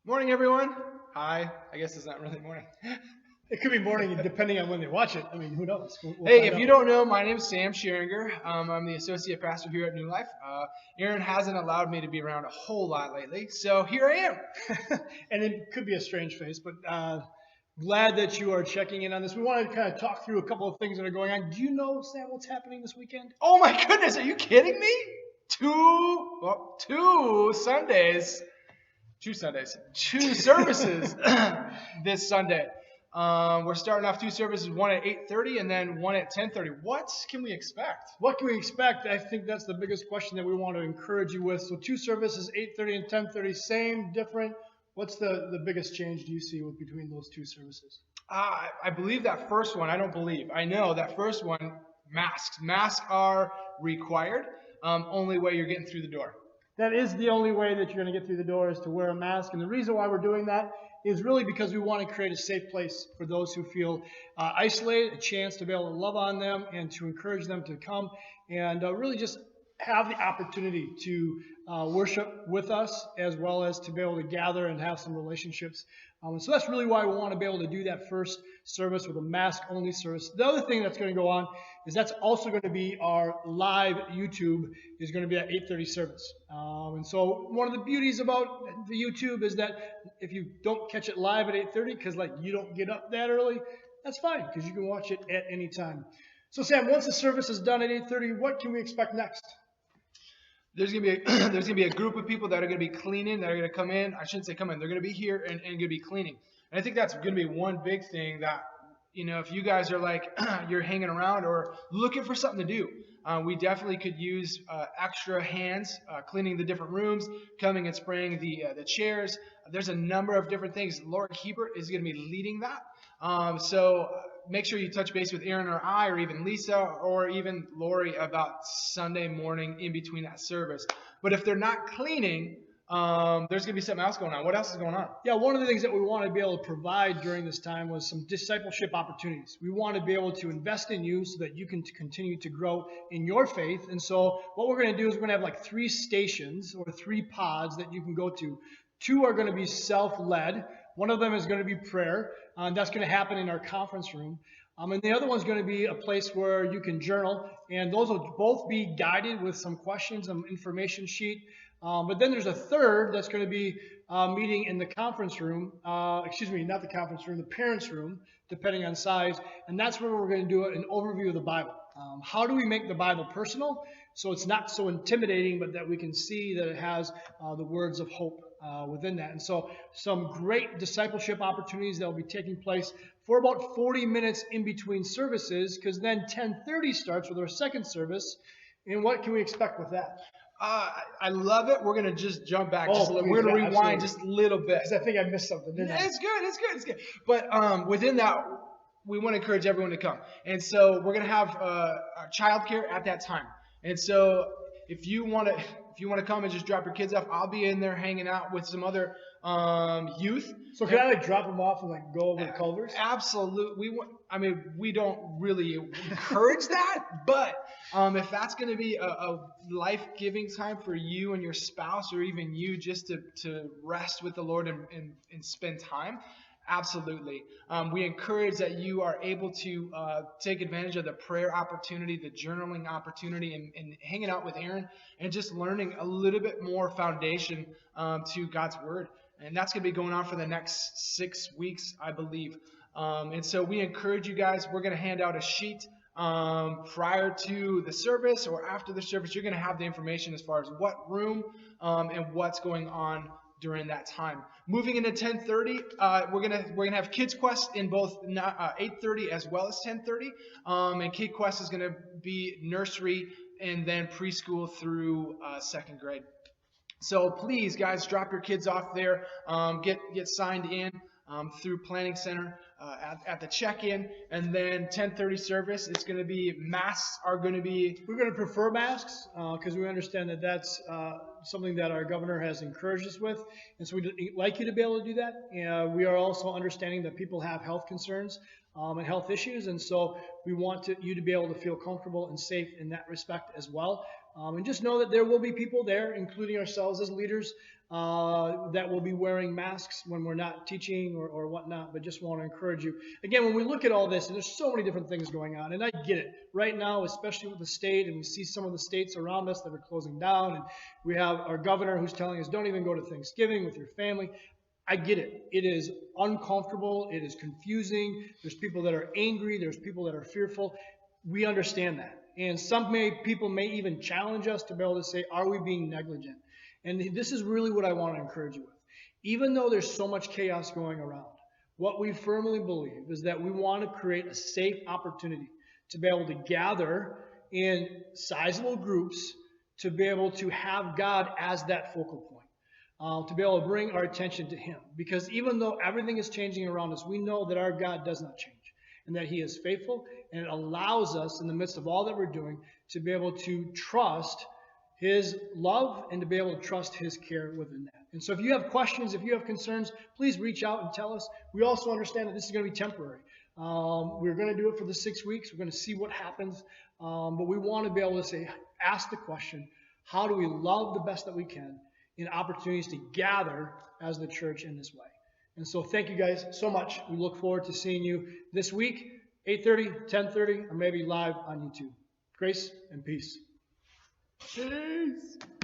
Morning, everyone. Hi. I guess it's not really morning. It could be morning depending on when they watch it. I mean, who knows? We'll Hey, find if out. you don't know, my name is Sam Scheringer. I'm the associate pastor here at New Life. Aaron hasn't allowed me to be around a whole lot lately, so here I am. And it could be a strange face, but glad that you are checking in on this. We want to kind of talk through a couple of things that are going on. Do you know, Sam, what's happening this weekend? Oh my goodness, are you kidding me? Two Sundays, two services this Sunday. We're starting off two services, one at 8:30 and then one at 10:30. What can we expect? What can we expect? I think that's the biggest question that we want to encourage you with. So two services, 8:30 and 10:30, same, different. What's the biggest change do you see between those two services? I believe that first one. I don't believe. I know that first one. Masks. Masks are required. Only way you're getting through the door. That is the only way that you're going to get through the door is to wear a mask. And the reason why we're doing that is really because we want to create a safe place for those who feel isolated, a chance to be able to love on them and to encourage them to come and really just have the opportunity to worship with us as well as to be able to gather and have some relationships. And so that's really why we want to be able to do that first service with a mask only service. The other thing that's going to go on is that's also going to be our live YouTube is going to be at 8:30 service. And so one of the beauties about the YouTube is that if you don't catch it live at 8:30 because like you don't get up that early, that's fine because you can watch it at any time. So Sam, once the service is done at 8:30, what can we expect next? There's gonna be there's gonna be a group of people that are gonna be cleaning, that are gonna come in. I shouldn't say come in. They're gonna be here and gonna be cleaning. And I think that's gonna be one big thing that if you guys are like you're hanging around or looking for something to do, we definitely could use extra hands cleaning the different rooms, coming and spraying the chairs. There's a number of different things. Laura Hebert is gonna be leading that. So make sure you touch base with Aaron or I or even Lisa or even Lori about Sunday morning in between that service. But if they're not cleaning, there's going to be something else going on. What else is going on? Yeah, one of the things that we want to be able to provide during this time was some discipleship opportunities. We want to be able to invest in you so that you can continue to grow in your faith. And so what we're going to do is we're going to have like 3 stations or 3 pods that you can go to. 2 are going to be self-led. One of them is going to be prayer. That's going to happen in our conference room. And the other one's going to be a place where you can journal. And those will both be guided with some questions, some information sheet. But then there's a third that's going to be meeting in the conference room. Excuse me, not the conference room, the parents' room, depending on size. And that's where we're going to do an overview of the Bible. How do we make the Bible personal so it's not so intimidating, but that we can see that it has the words of hope within that. And so some great discipleship opportunities that will be taking place for about 40 minutes in between services, because then 10:30 starts with our second service. And what can we expect with that? I love it. We're going to just jump back. We're going to rewind just a little bit. Because I think I missed something, didn't I? It's good. But within that, we want to encourage everyone to come. And so we're going to have childcare at that time. And so if you want to come and just drop your kids off, I'll be in there hanging out with some other youth. So can I like drop them off and like go over to Culver's? Absolutely. We don't really encourage that, but if that's going to be a life-giving time for you and your spouse, or even you just to rest with the Lord and spend time, absolutely. We encourage that you are able to take advantage of the prayer opportunity, the journaling opportunity, and hanging out with Aaron and just learning a little bit more foundation to God's Word. And that's going to be going on for the next 6 weeks, I believe. And so we encourage you guys. We're going to hand out a sheet prior to the service or after the service. You're going to have the information as far as what room and what's going on during that time. Moving into 10:30, we're gonna have Kids Quest in both 8:30 as well as 10:30. And Kid Quest is gonna be nursery and then preschool through 2nd grade. So please, guys, drop your kids off there. Get signed in through Planning Center at the check-in, and then 10:30 service. It's going to be masks are going to be. We're going to prefer masks because we understand that that's something that our governor has encouraged us with, and so we'd like you to be able to do that. We are also understanding that people have health concerns and health issues, and so we want you to be able to feel comfortable and safe in that respect as well. And just know that there will be people there, including ourselves as leaders, that will be wearing masks when we're not teaching or whatnot. But just want to encourage you. Again, when we look at all this, and there's so many different things going on, and I get it. Right now, especially with the state, and we see some of the states around us that are closing down, and we have our governor who's telling us, don't even go to Thanksgiving with your family. I get it. It is uncomfortable. It is confusing. There's people that are angry. There's people that are fearful. We understand that. And people may even challenge us to be able to say, are we being negligent? And this is really what I want to encourage you with. Even though there's so much chaos going around, what we firmly believe is that we want to create a safe opportunity to be able to gather in sizable groups to be able to have God as that focal point, to be able to bring our attention to Him. Because even though everything is changing around us, we know that our God does not change and that He is faithful, and it allows us in the midst of all that we're doing to be able to trust His love and to be able to trust His care within that. And so if you have questions, if you have concerns, please reach out and tell us. We also understand that this is going to be temporary. We're going to do it for the 6 weeks. We're going to see what happens. But we want to be able to ask the question, how do we love the best that we can in opportunities to gather as the church in this way? And so thank you guys so much. We look forward to seeing you this week, 8:30, 10:30, or maybe live on YouTube. Grace and peace. Peace.